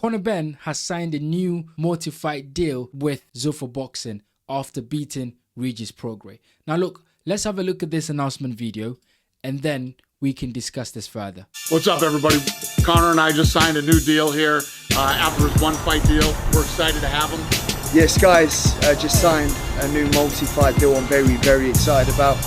Conor Benn has signed a new multi-fight deal with Zuffa Boxing after beating Regis Prograis. Now look, let's have a look at this announcement video and then we can discuss this further. What's up, everybody? Conor and I just signed a new deal here after his one-fight deal. We're excited to have him. Yes, guys, just signed a new multi-fight deal I'm very, very excited about.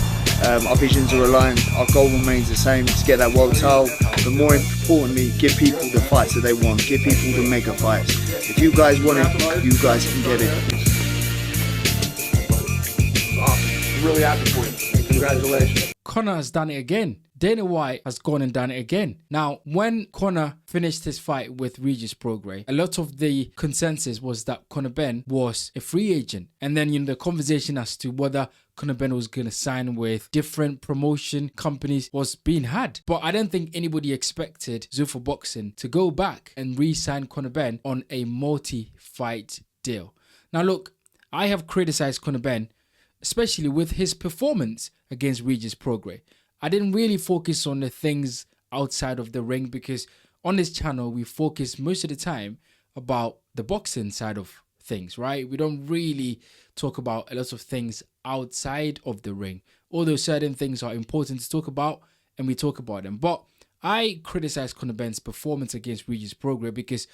Our visions are aligned, our goal remains the same, to get that world title, but more importantly, give people the fights that they want, give people the mega fights. If you guys want it, you guys can get it. Awesome. I'm really happy for you. Congratulations. Conor has done it again. Dana White has gone and done it again. Now, when Conor finished his fight with Regis Prograis, a lot of the consensus was that Conor Benn was a free agent. And then, the conversation as to whether Conor Benn was going to sign with different promotion companies was being had. But I don't think anybody expected Zuffa Boxing to go back and re-sign Conor Benn on a multi-fight deal. Now, look, I have criticized Conor Benn, especially with his performance against Regis Prograis. I didn't really focus on the things outside of the ring because on this channel, we focus most of the time about the boxing side of things, right? We don't really talk about a lot of things outside of the ring, although certain things are important to talk about and we talk about them. But I criticized Conor Benn's performance against Regis Prograis because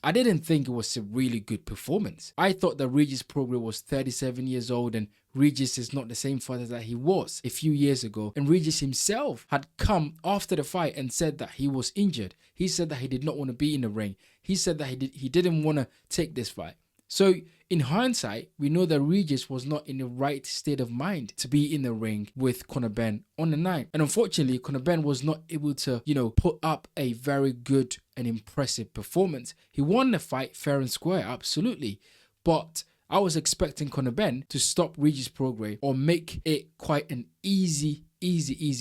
I didn't think it was a really good performance. I thought that Regis Prograis was 37 years old and Regis is not the same fighter that he was a few years ago. And Regis himself had come after the fight and said that he was injured. He said that he did not want to be in the ring. He said that he didn't want to take this fight. So in hindsight, we know that Regis was not in the right state of mind to be in the ring with Conor Benn on the night. And unfortunately, Conor Benn was not able to, put up a very good and impressive performance. He won the fight fair and square, absolutely. But I was expecting Conor Benn to stop Regis Prograis or make it quite an easy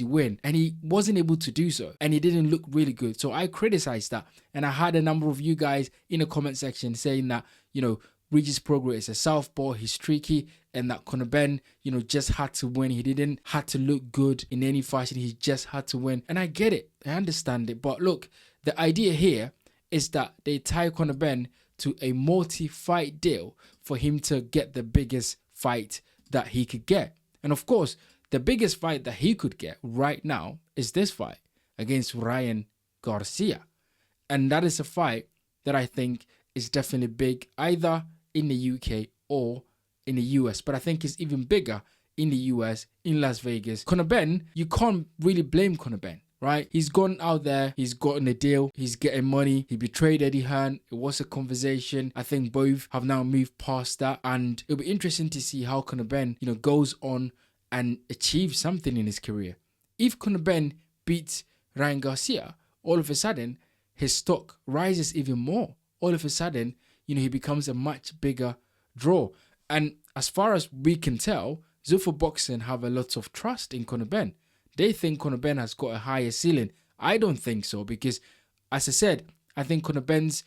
win. And he wasn't able to do so. And he didn't look really good. So I criticized that. And I had a number of you guys in the comment section saying that, Regis Prograis is a southpaw, he's streaky, and that Conor Benn, just had to win. He didn't have to look good in any fashion. He just had to win. And I get it. I understand it. But look, the idea here is that they tie Conor Benn to a multi-fight deal for him to get the biggest fight that he could get. And of course, the biggest fight that he could get right now is this fight against Ryan Garcia. And that is a fight that I think is definitely big, either in the UK or in the US. But I think it's even bigger in the US, in Las Vegas. Conor Benn, you can't really blame Conor Benn, right? He's gone out there, he's gotten a deal, he's getting money, he betrayed Eddie Hearn, it was a conversation. I think both have now moved past that, and it'll be interesting to see how Conor Benn, goes on and achieves something in his career. If Conor Benn beats Ryan Garcia, all of a sudden, his stock rises even more. All of a sudden, he becomes a much bigger draw. And as far as we can tell, Zuffa Boxing have a lot of trust in Conor Benn. They think Conor Benn has got a higher ceiling. I don't think so because, as I said, I think Conor Benn's,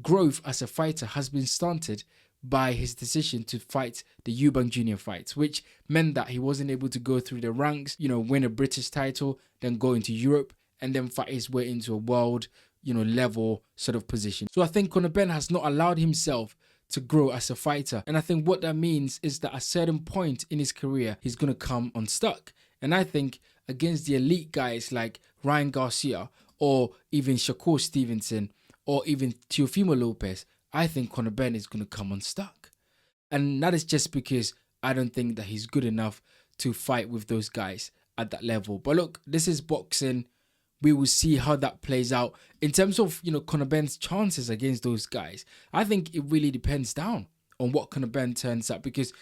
growth as a fighter has been stunted by his decision to fight the Eubank Jr. fights, which meant that he wasn't able to go through the ranks, win a British title, then go into Europe, and then fight his way into a world level sort of position. So I think Conor Benn has not allowed himself to grow as a fighter. And I think what that means is that at a certain point in his career, he's going to come unstuck. And I think against the elite guys like Ryan Garcia or even Shakur Stevenson or even Teofimo Lopez, I think Conor Benn is going to come unstuck. And that is just because I don't think that he's good enough to fight with those guys at that level. But look, this is boxing. We will see how that plays out. In terms of, Conor Benn's chances against those guys, I think it really depends down on what Conor Benn turns up, because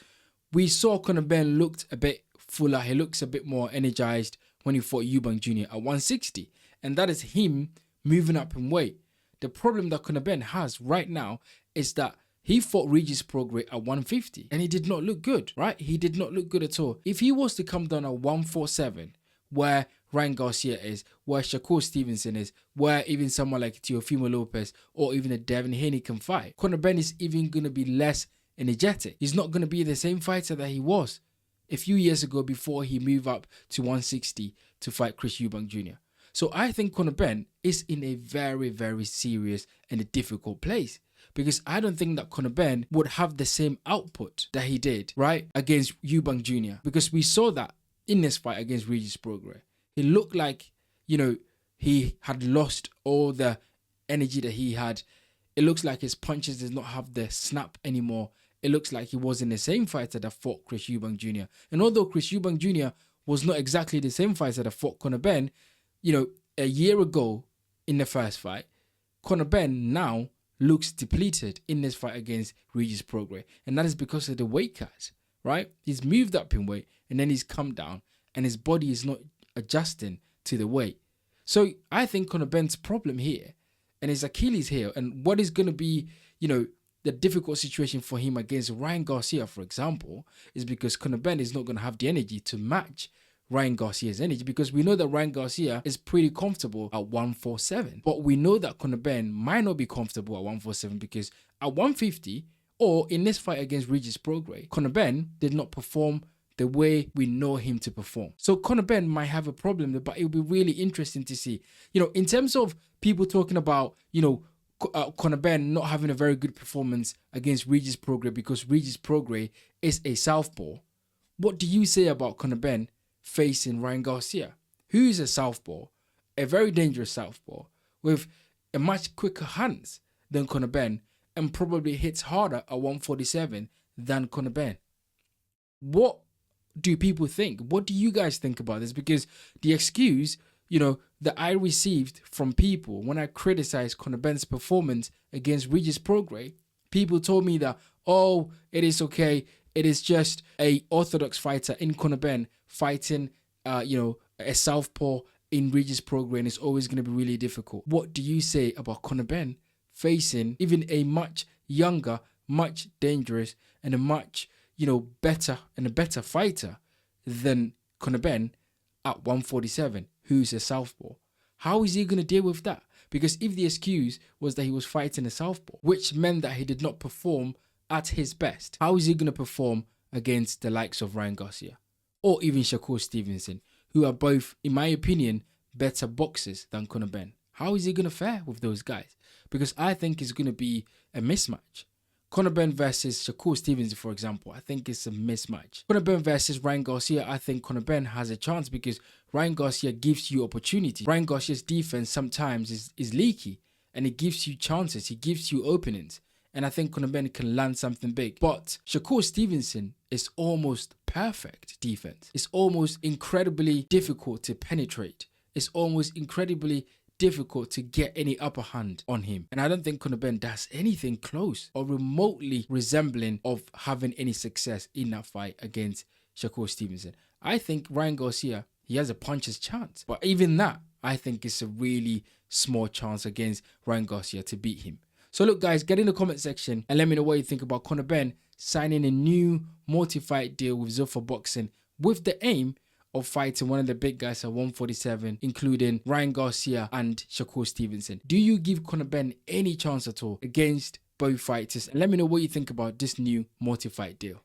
we saw Conor Benn looked a bit fuller. He looks a bit more energized when he fought Eubank Jr. at 160. And that is him moving up in weight. The problem that Conor Benn has right now is that he fought Regis Prograis at 150 and he did not look good, right? He did not look good at all. If he was to come down at 147, where Ryan Garcia is, where Shakur Stevenson is, where even someone like Teofimo Lopez or even a Devin Haney can fight, Conor Benn is even going to be less energetic. He's not going to be the same fighter that he was a few years ago before he moved up to 160 to fight Chris Eubank Jr. So I think Conor Benn is in a very, very serious and a difficult place, because I don't think that Conor Benn would have the same output that he did, right, against Eubank Jr. Because we saw that in this fight against Regis Prograis. He looked like, he had lost all the energy that he had. It looks like his punches did not have the snap anymore. It looks like he wasn't the same fighter that fought Chris Eubank Jr. And although Chris Eubank Jr. was not exactly the same fighter that fought Conor Benn, a year ago in the first fight, Conor Benn now looks depleted in this fight against Regis Prograis. And that is because of the weight cut, right? He's moved up in weight and then he's come down and his body is not adjusting to the weight. So I think Conor Benn's problem here and his Achilles heel, and what is going to be, the difficult situation for him against Ryan Garcia, for example, is because Conor Benn is not going to have the energy to match Ryan Garcia's energy, because we know that Ryan Garcia is pretty comfortable at 147. But we know that Conor Benn might not be comfortable at 147 because at 150, or in this fight against Regis Prograis, Conor Benn did not perform the way we know him to perform. So Conor Benn might have a problem there, but it will be really interesting to see. In terms of people talking about, Conor Benn not having a very good performance against Regis Prograis because Regis Prograis is a southpaw. What do you say about Conor Benn facing Ryan Garcia, who is a southpaw, a very dangerous southpaw, with a much quicker hands than Conor Benn and probably hits harder at 147 than Conor Benn? What do people think? What do you guys think about this? Because the excuse, that I received from people when I criticized Conor Benn's performance against Regis Prograis, people told me that, oh, it is okay. It is just a orthodox fighter in Conor Benn fighting, a southpaw in Regis Prograis, and it's always going to be really difficult. What do you say about Conor Benn facing even a much younger, much dangerous, and a much, better fighter than Conor Benn at 147, who's a southpaw? How is he going to deal with that? Because if the excuse was that he was fighting a southpaw, which meant that he did not perform at his best, how is he going to perform against the likes of Ryan Garcia or even Shakur Stevenson, who are both, in my opinion, better boxers than Conor Benn? How is he going to fare with those guys? Because I think it's going to be a mismatch. Conor Benn versus Shakur Stevenson, for example, I think it's a mismatch. Conor Benn versus Ryan Garcia, I think Conor Benn has a chance because Ryan Garcia gives you opportunity. Ryan Garcia's defense sometimes is leaky and it gives you chances, he gives you openings. And I think Conor Benn can land something big. But Shakur Stevenson is almost perfect defense. It's almost incredibly difficult to penetrate. It's almost incredibly difficult to get any upper hand on him. And I don't think Conor Benn does anything close or remotely resembling of having any success in that fight against Shakur Stevenson. I think Ryan Garcia, he has a puncher's chance. But even that, I think it's a really small chance against Ryan Garcia to beat him. So look guys, get in the comment section and let me know what you think about Conor Benn signing a new multi-fight deal with Zuffa Boxing with the aim of fighting one of the big guys at 147, including Ryan Garcia and Shakur Stevenson. Do you give Conor Benn any chance at all against both fighters? And let me know what you think about this new multi-fight deal.